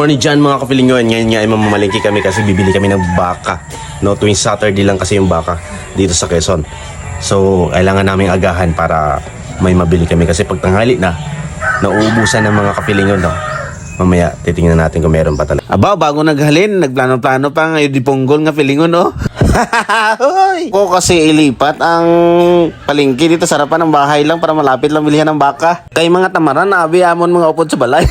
Morning dyan mga kapilingon, ngayon nga ay mamamalingki kami kasi bibili kami ng baka. No, tuwing Saturday lang kasi yung baka dito sa Quezon. So, kailangan namin agahan para may mabili kami kasi pag tanghali na, nauubusan ng mga kapilingon, no. Mamaya, titingnan natin kung meron pa talaga. Aba, bago naghalin, nagplano-plano pa ngayon di punggol nga pilingon, no? Ko kasi ilipat ang palengke dito sa harapan ng bahay lang para malapit lang bilihan ng baka. Kay mga tamaran, abi amon mga upod sa balay.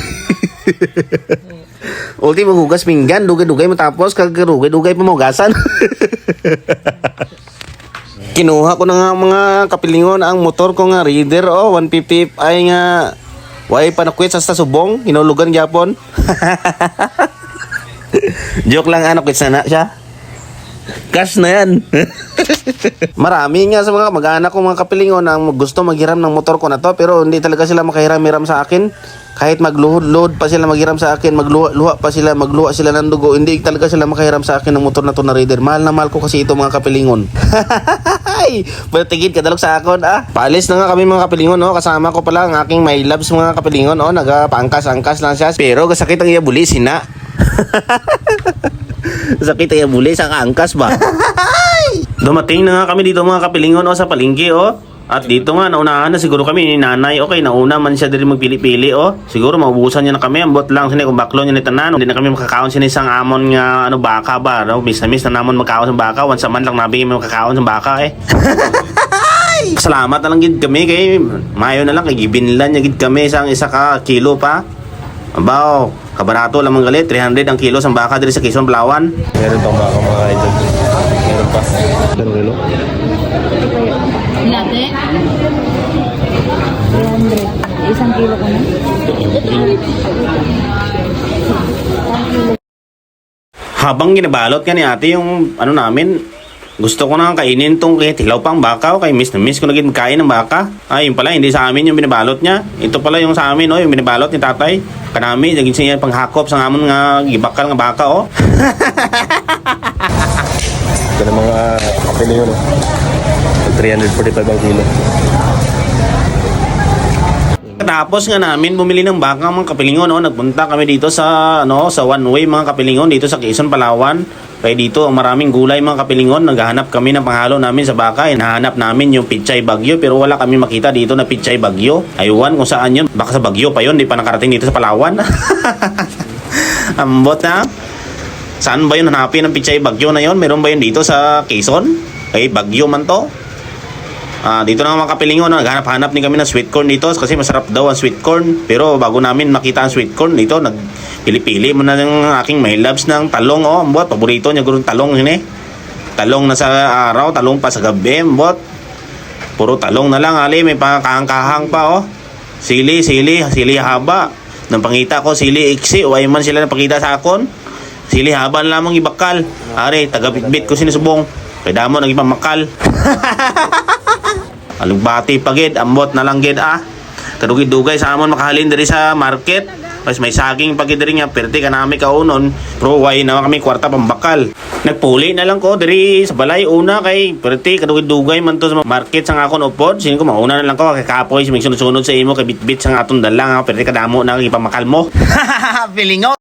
Ulti maghugas pinggan, dugay-dugay matapos kagdugay-dugay pamugasan. Kinuha ko na nga mga kapilingon ang motor ko nga Reader 150 ay nga way panakwit sa subong, hinulugan gyapon. Joke lang, ano, quits na siya. Cash na yan. Marami nga sa mga mag-anak ko mga kapilingon ang gusto maghiram ng motor ko na to, pero hindi talaga sila makahiram-hiram sa akin. Kahit magluhod-load pa sila maghiram sa akin, magluha sila ng dugo, hindi talaga sila makahiram sa akin ng motor na to na Raider. Mahal na mahal ko kasi ito mga kapilingon. Pero tigid kadalog sa akon Paalis na nga kami mga kapilingon, kasama ko pala ang aking my loves mga kapilingon, nagapaangkas-angkas lang siya. Pero gasakit ang iya buli sina. Sakit ang iya buli sa kaangkas ba. Dumating na nga kami dito mga kapilingon sa palengke. At dito nga, naunahan na siguro kami ni nanay. Okay, nauna man siya din magpili-pili. Siguro maubusan niya na kami. Ambot lang siya kung baklo niya ni tanan. Hindi na kami makakaon siya isang amon nga baka ba. Miss na miss na namon magkaon sa baka. Once a month lang nabi kami makakaon sa baka Salamat na lang gid kami kay mayo na lang kay gibinlan niya gid kami isang isa ka kilo pa. Abaw, kabarato lamang galit 300 ang kilo sa baka diri sa Quezon, Palawan. Meron pang baka mga idol. Meron pa. Meron kilo. Latte? 300. Isang kilo ko na. Habang ginabalot ka ni ate yung namin, gusto ko na kainin tong tilaw pang baka kay miss na miss ko na kain ng baka. Ay, yun pala, hindi sa amin yung binabalot niya. Ito pala yung sa amin, yung binabalot ni tatay. Kanami, naging siya panghakop sa amon nga gibakal nga baka, Ito na mga kapilingon, 345 ang kilo. Tapos nga namin bumili ng baka mga kapilingon, nagpunta kami dito sa sa one way mga kapilingon dito sa Quezon, Palawan. Kaya dito maraming gulay mga kapilingon, naghahanap kami ng panghalo namin sa baka. Hinahanap namin yung pichay bagyo pero wala kami makita dito na pichay bagyo. Aywan kung saan yun, baka sa bagyo pa yun, di pa nakarating dito sa Palawan. Ambot na. Saan ba yun hanapin ng pichay bagyo na yun? Meron ba yun dito sa Quezon? Bagyo man to. Dito na mga kapilingon, naghanap-hanap din kami ng sweet corn dito kasi masarap daw ang sweet corn. Pero bago namin makita ang sweet corn dito, nagpili-pili muna ng aking my loves ng talong. Ambot, paborito niya gurong talong yun Talong na sa araw, talong pa sa gabi, ambot. Puro talong na lang, may pangkahang pa, Sili haba. Nang pangita ko, sili iksi, o ay man sila napakita sa akon. Sili haba na lamang ibakal. Taga-bitbit ko sinusubong. Kaya damo, naging pamakal. Alugbati pagid, ambot na lang gid kadugid-dugay sa amon makahalin diri sa market. Mas may saging pagid diri nga perti kanami kaunon. Pro way na kami kwarta pambakal. Nagpuli na lang ko diri sa balay una kay perti kadugid-dugay man to sa market sang akon upod. Sino ko mauna na lang ko kay kapoy si sunod-sunod sa imo kay bitbit sang aton dalang perti kadamo na ipamakal mo. Pilingaw.